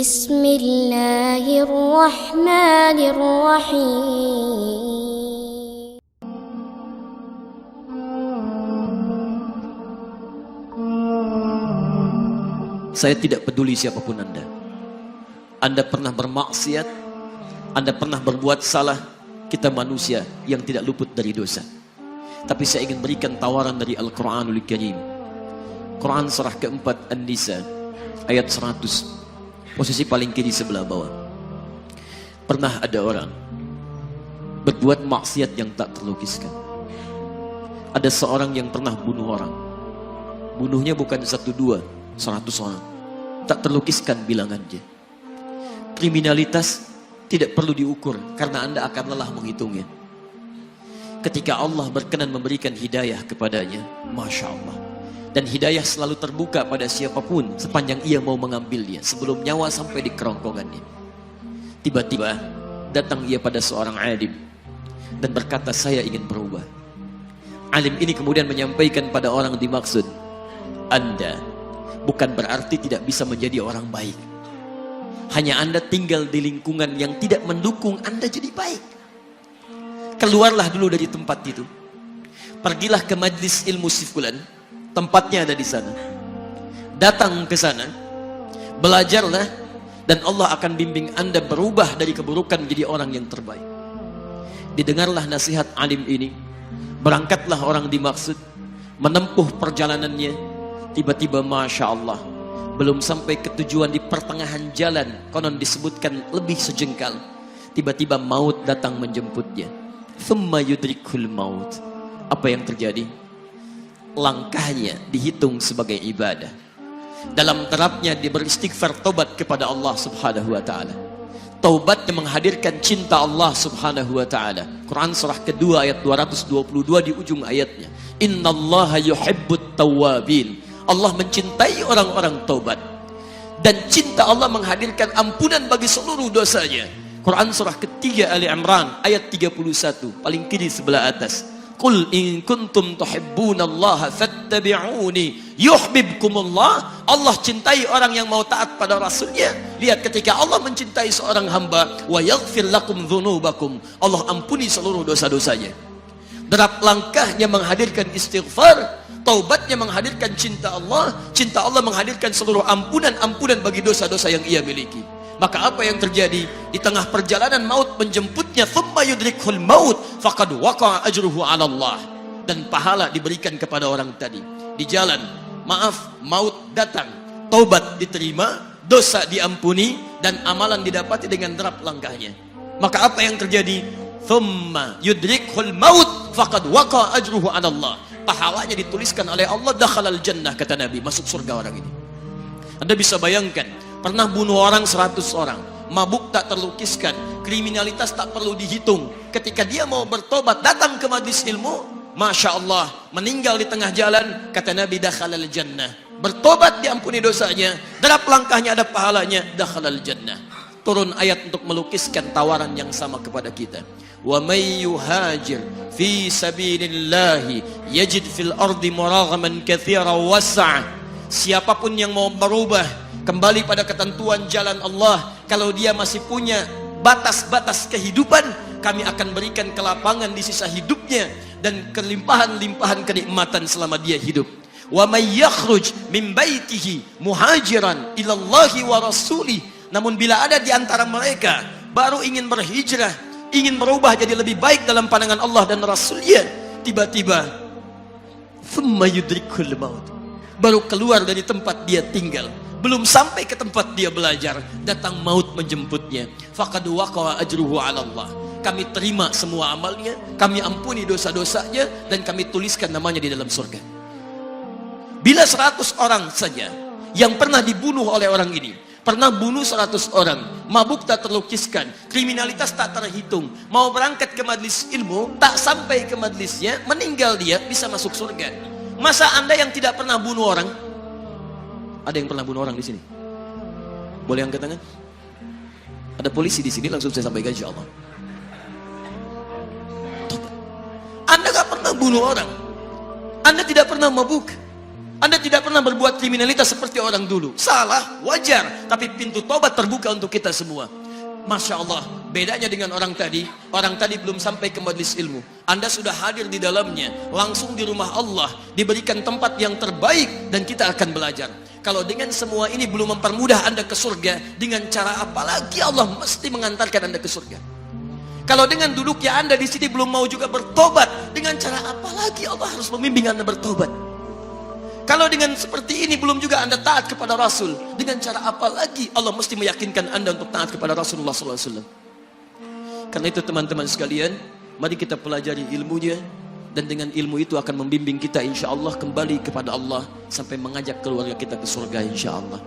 Bismillahirrahmanirrahim. Saya tidak peduli siapapun Anda. Anda pernah bermaksiat, Anda pernah berbuat salah. Kita manusia yang tidak luput dari dosa. Tapi saya ingin berikan tawaran dari Al-Quranul Karim. Quran surah keempat An-Nisa ayat 100. Posisi paling kiri sebelah bawah. Pernah ada orang berbuat maksiat yang tak terlukiskan. Ada seorang yang pernah bunuh orang. Bunuhnya bukan 1, 2, 100 orang. Tak terlukiskan bilangannya. Kriminalitas tidak perlu diukur karena Anda akan lelah menghitungnya. Ketika Allah berkenan memberikan hidayah kepadanya, Masya Allah. Dan hidayah selalu terbuka pada siapapun sepanjang ia mau mengambilnya sebelum nyawa sampai di kerongkongannya. Tiba-tiba datang ia pada seorang alim dan berkata, saya ingin berubah. Alim ini kemudian menyampaikan pada orang dimaksud, Anda bukan berarti tidak bisa menjadi orang baik. Hanya Anda tinggal di lingkungan yang tidak mendukung Anda jadi baik. Keluarlah dulu dari tempat itu. Pergilah ke majlis ilmu sifulan. Tempatnya ada di sana. Datang ke sana. Belajarlah. Dan Allah akan bimbing Anda berubah dari keburukan menjadi orang yang terbaik. Didengarlah nasihat alim ini. Berangkatlah orang dimaksud. Menempuh perjalanannya. Tiba-tiba Masya Allah. Belum sampai ke tujuan, di pertengahan jalan. Konon disebutkan lebih sejengkal. Tiba-tiba maut datang menjemputnya. Thumma yudrikul maut. Apa yang terjadi? Langkahnya dihitung sebagai ibadah. Dalam terapnya dia beristighfar, tobat kepada Allah subhanahu wa ta'ala. Taubat yang menghadirkan cinta Allah subhanahu wa ta'ala. Quran surah kedua ayat 222 di ujung ayatnya. Innallaha yuhibbut tawwabin. Allah mencintai orang-orang taubat. Dan cinta Allah menghadirkan ampunan bagi seluruh dosanya. Quran surah ketiga Ali Imran ayat 31 paling kiri sebelah atas. Qul in kuntum tuhibbunallaha fattabi'uni yuhibbukumullah. Allah cintai orang yang mau taat pada Rasulnya. Lihat, ketika Allah mencintai seorang hamba, wa yaghfir lakum dzunubakum, Allah ampuni seluruh dosa-dosanya. Derap langkahnya menghadirkan istighfar, taubatnya menghadirkan cinta Allah menghadirkan seluruh ampunan bagi dosa-dosa yang ia miliki. Maka apa yang terjadi? Di tengah perjalanan maut menjemputnya, thumma yudrikhul maut faqad waqa'a ajruhu 'ala Allah. Dan pahala diberikan kepada orang tadi. Di jalan, maaf, maut datang, taubat diterima, dosa diampuni, dan amalan didapati dengan derap langkahnya. Maka apa yang terjadi? Thumma yudrikhul maut faqad waqa'a ajruhu 'ala Allah. Pahalanya dituliskan oleh Allah, dakhalal jannah, kata Nabi, masuk surga orang ini. Anda bisa bayangkan, pernah bunuh orang 100 orang, mabuk tak terlukiskan, kriminalitas tak perlu dihitung. Ketika dia mau bertobat, datang ke majlis ilmu, Masya Allah, meninggal di tengah jalan, kata Nabi, dakhalal jannah. Bertobat diampuni dosanya, derap langkahnya ada pahalanya, dakhalal jannah. Turun ayat untuk melukiskan tawaran yang sama kepada kita. Wa may yuhajir fi sabilillahi yajid fil ardi muraghaman katsiran was'a. Siapapun yang mau berubah kembali pada ketentuan jalan Allah, kalau dia masih punya batas-batas kehidupan, kami akan berikan kelapangan di sisa hidupnya dan kelimpahan-limpahan kenikmatan selama dia hidup. Wa may yakhruj min baitihi muhajiran ila Allahi wa rasulih. Namun bila ada di antara mereka baru ingin berhijrah, ingin berubah jadi lebih baik dalam pandangan Allah dan Rasulnya, tiba-tiba thumma yudrikul maut, baru keluar dari tempat dia tinggal, belum sampai ke tempat dia belajar, datang maut menjemputnya. Faqad waqa'a ajruhu 'ala Allah. Kami terima semua amalnya, kami ampuni dosa-dosanya, dan kami tuliskan namanya di dalam surga. Bila 100 orang saja yang pernah dibunuh oleh orang ini, pernah bunuh 100 orang, mabuk tak terlukiskan, kriminalitas tak terhitung, mau berangkat ke majlis ilmu, tak sampai ke majlisnya, meninggal dia, bisa masuk surga. Masa Anda yang tidak pernah bunuh orang? Ada yang pernah bunuh orang di sini? Boleh angkat tangan? Ada polisi di sini, langsung saya sampaikan insyaallah. Anda gak pernah bunuh orang, Anda tidak pernah mabuk, Anda tidak pernah berbuat kriminalitas seperti orang dulu. Salah, wajar. Tapi pintu tobat terbuka untuk kita semua. Masya Allah, bedanya dengan orang tadi. Orang tadi belum sampai ke majelis ilmu. Anda sudah hadir di dalamnya. Langsung di rumah Allah. Diberikan tempat yang terbaik. Dan kita akan belajar. Kalau dengan semua ini belum mempermudah Anda ke surga. Dengan cara apa lagi Allah mesti mengantarkan Anda ke surga. Kalau dengan duduknya Anda di sini belum mau juga bertobat. Dengan cara apa lagi Allah harus membimbing Anda bertobat. Kalau dengan seperti ini belum juga Anda taat kepada Rasul, dengan cara apa lagi Allah mesti meyakinkan Anda untuk taat kepada Rasulullah SAW. Karena itu teman-teman sekalian, mari kita pelajari ilmunya, dan dengan ilmu itu akan membimbing kita insya Allah kembali kepada Allah sampai mengajak keluarga kita ke surga insya Allah.